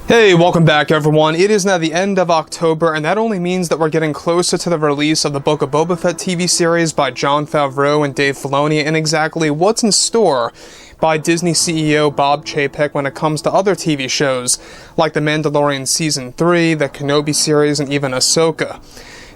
Hey, welcome back everyone. It is now the end of October, and that only means that we're getting closer to the release of the Book of Boba Fett TV series by Jon Favreau and Dave Filoni, and exactly what's in store by Disney CEO Bob Chapek when it comes to other TV shows, like The Mandalorian Season 3, the Kenobi series, and even Ahsoka.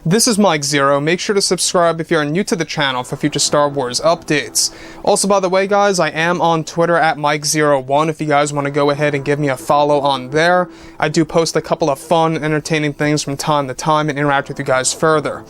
This is Mike Zero. Make sure to subscribe if you're new to the channel for future Star Wars updates. Also, by the way, guys, I am on Twitter at Mike01 if you guys want to go ahead and give me a follow on there. I do post a couple of fun, entertaining things from time to time and interact with you guys further.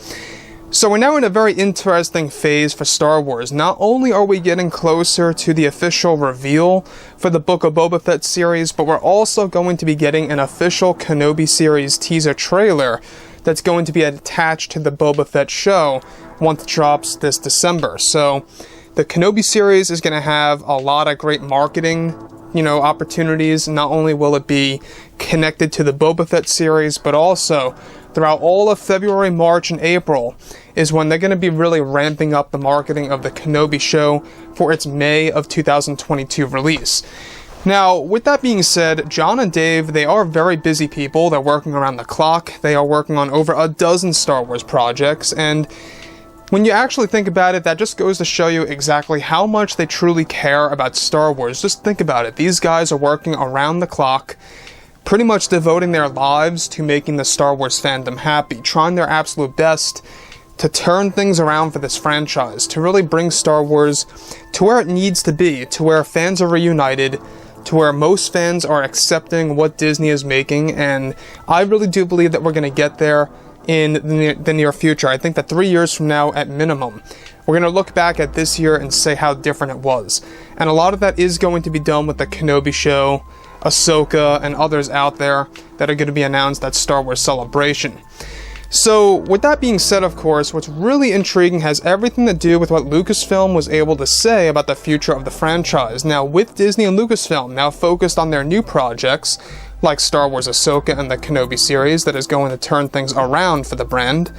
So we're now in a very interesting phase for Star Wars. Not only are we getting closer to the official reveal for the Book of Boba Fett series, but we're also going to be getting an official Kenobi series teaser trailer that's going to be attached to the Boba Fett show once it drops this December. So the Kenobi series is going to have a lot of great marketing, opportunities. Not only will it be connected to the Boba Fett series, but also throughout all of February, March, and April is when they're going to be really ramping up the marketing of the Kenobi show for its May of 2022 release. Now, with that being said, Jon and Dave, they are very busy people. They're working around the clock. They are working on over a dozen Star Wars projects, and when you actually think about it, that just goes to show you exactly how much they truly care about Star Wars. Just think about it. These guys are working around the clock, pretty much devoting their lives to making the Star Wars fandom happy, trying their absolute best to turn things around for this franchise, to really bring Star Wars to where it needs to be, to where fans are reunited, to where most fans are accepting what Disney is making, and I really do believe that we're going to get there in the near future. I think that 3 years from now, at minimum, we're going to look back at this year and say how different it was. And a lot of that is going to be done with the Kenobi show, Ahsoka, and others out there that are going to be announced at Star Wars Celebration. So, with that being said, of course, what's really intriguing has everything to do with what Lucasfilm was able to say about the future of the franchise. Now, with Disney and Lucasfilm now focused on their new projects, like Star Wars Ahsoka and the Kenobi series that is going to turn things around for the brand,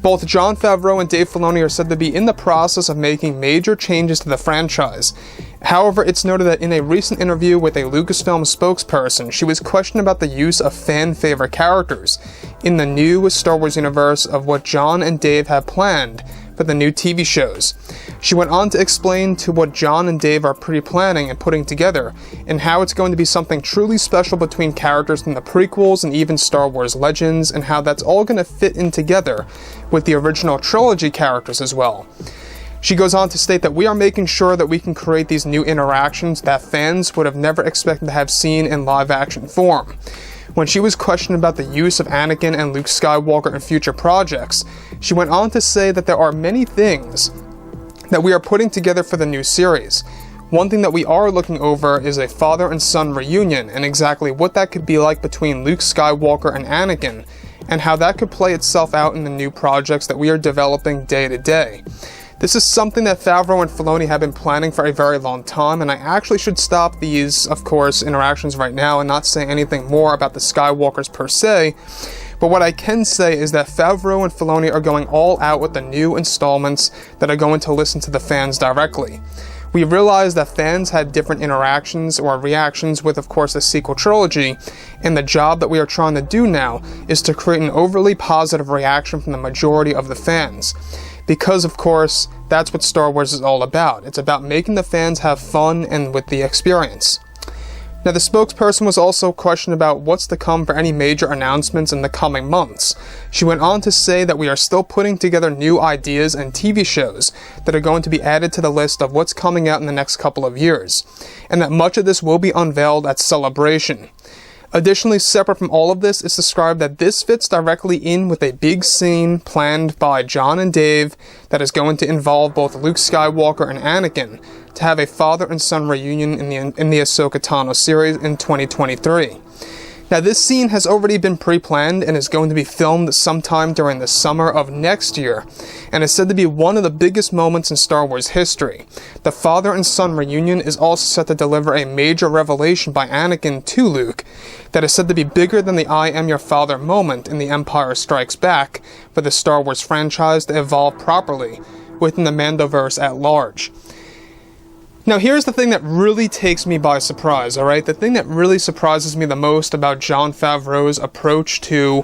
both Jon Favreau and Dave Filoni are said to be in the process of making major changes to the franchise. However, it's noted that in a recent interview with a Lucasfilm spokesperson, she was questioned about the use of fan-favorite characters in the new Star Wars universe of what Jon and Dave have planned for the new TV shows. She went on to explain to what Jon and Dave are pre-planning and putting together, and how it's going to be something truly special between characters from the prequels and even Star Wars Legends, and how that's all going to fit in together with the original trilogy characters as well. She goes on to state that we are making sure that we can create these new interactions that fans would have never expected to have seen in live-action form. When she was questioned about the use of Anakin and Luke Skywalker in future projects, she went on to say that there are many things that we are putting together for the new series. One thing that we are looking over is a father and son reunion, and exactly what that could be like between Luke Skywalker and Anakin, and how that could play itself out in the new projects that we are developing day to day. This is something that Favreau and Filoni have been planning for a very long time, and I actually should stop these, of course, interactions right now and not say anything more about the Skywalkers per se, but what I can say is that Favreau and Filoni are going all out with the new installments that are going to listen to the fans directly. We realized that fans had different interactions or reactions with, of course, the sequel trilogy, and the job that we are trying to do now is to create an overly positive reaction from the majority of the fans. Because, of course, that's what Star Wars is all about. It's about making the fans have fun and with the experience. Now, the spokesperson was also questioned about what's to come for any major announcements in the coming months. She went on to say that we are still putting together new ideas and TV shows that are going to be added to the list of what's coming out in the next couple of years, and that much of this will be unveiled at Celebration. Additionally, separate from all of this, it's described that this fits directly in with a big scene planned by Jon and Dave that is going to involve both Luke Skywalker and Anakin to have a father and son reunion in the Ahsoka Tano series in 2023. Now, this scene has already been pre-planned and is going to be filmed sometime during the summer of next year, and is said to be one of the biggest moments in Star Wars history. The father and son reunion is also set to deliver a major revelation by Anakin to Luke that is said to be bigger than the "I am your father" moment in The Empire Strikes Back for the Star Wars franchise to evolve properly within the Mandoverse at large. Now here's the thing that really takes me by surprise, alright? The thing that really surprises me the most about Jon Favreau's approach to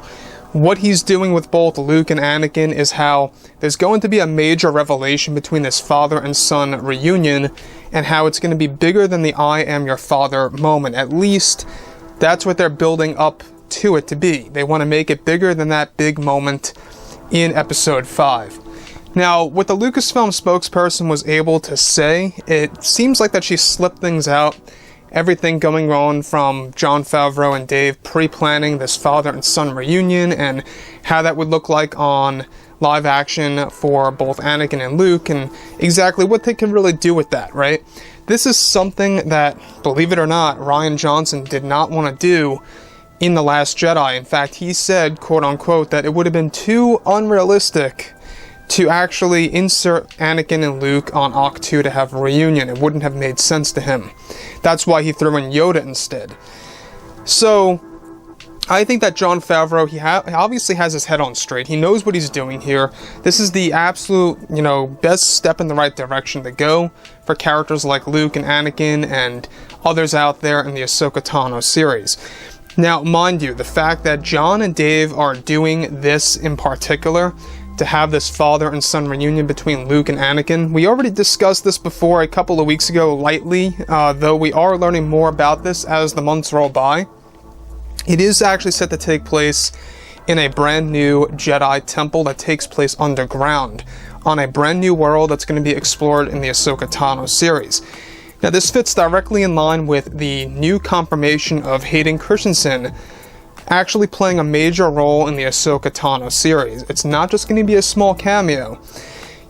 what he's doing with both Luke and Anakin is how there's going to be a major revelation between this father and son reunion, and how it's going to be bigger than the I am your father moment. At least that's what they're building up to it to be. They want to make it bigger than that big moment in Episode 5. Now, what the Lucasfilm spokesperson was able to say, it seems like that she slipped things out. Everything going on from Jon Favreau and Dave pre-planning this father and son reunion, and how that would look like on live action for both Anakin and Luke, and exactly what they can really do with that, right? This is something that, believe it or not, Rian Johnson did not want to do in The Last Jedi. In fact, he said, quote unquote, that it would have been too unrealistic to actually insert Anakin and Luke on Ahch-To to have a reunion. It wouldn't have made sense to him. That's why he threw in Yoda instead. So, I think that Jon Favreau, he obviously has his head on straight. He knows what he's doing here. This is the absolute, best step in the right direction to go for characters like Luke and Anakin and others out there in the Ahsoka Tano series. Now, mind you, the fact that Jon and Dave are doing this in particular, to have this father and son reunion between Luke and Anakin. We already discussed this before a couple of weeks ago lightly, though we are learning more about this as the months roll by. It is actually set to take place in a brand new Jedi temple that takes place underground, on a brand new world that's going to be explored in the Ahsoka Tano series. Now this fits directly in line with the new confirmation of Hayden Christensen actually playing a major role in the Ahsoka Tano series. It's not just going to be a small cameo.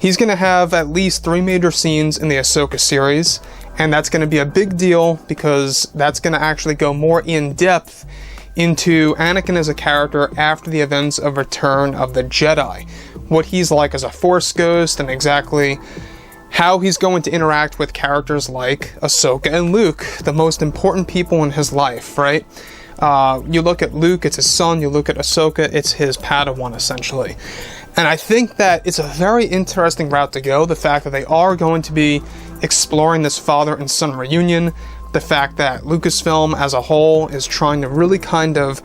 He's going to have at least 3 major scenes in the Ahsoka series, and that's going to be a big deal because that's going to actually go more in depth into Anakin as a character after the events of Return of the Jedi. What he's like as a Force ghost, and exactly how he's going to interact with characters like Ahsoka and Luke, the most important people in his life, right? You look at Luke, it's his son. You look at Ahsoka, it's his Padawan, essentially. And I think that it's a very interesting route to go, the fact that they are going to be exploring this father and son reunion, the fact that Lucasfilm as a whole is trying to really kind of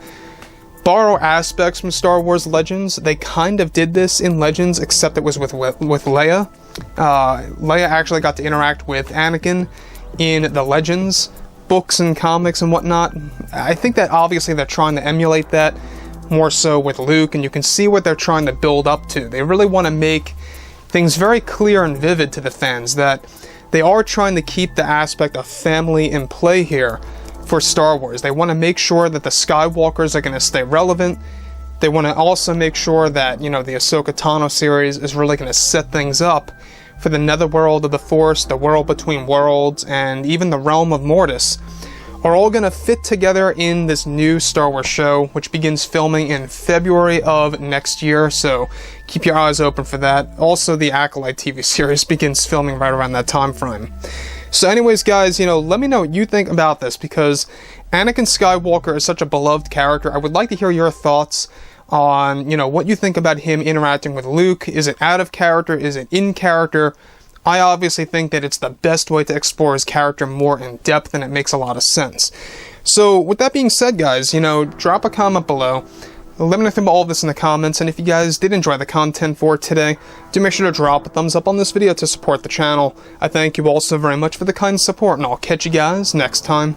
borrow aspects from Star Wars Legends. They kind of did this in Legends, except it was with Leia. Leia actually got to interact with Anakin in the Legends books and comics and whatnot. I think that obviously they're trying to emulate that more so with Luke, and you can see what they're trying to build up to. They really want to make things very clear and vivid to the fans that they are trying to keep the aspect of family in play here for Star Wars. They want to make sure that the Skywalkers are going to stay relevant. They want to also make sure that, the Ahsoka Tano series is really going to set things up for the netherworld of the Force, the world between worlds, and even the realm of Mortis, are all going to fit together in this new Star Wars show, which begins filming in February of next year, so keep your eyes open for that. Also, the Acolyte TV series begins filming right around that time frame. So anyways, guys, let me know what you think about this, because Anakin Skywalker is such a beloved character. I would like to hear your thoughts on, what you think about him interacting with Luke. Is it out of character? Is it in character? I obviously think that it's the best way to explore his character more in depth, and it makes a lot of sense. So, with that being said, guys, drop a comment below. Let me know about all of this in the comments, and if you guys did enjoy the content for today, do make sure to drop a thumbs up on this video to support the channel. I thank you all so very much for the kind support, and I'll catch you guys next time.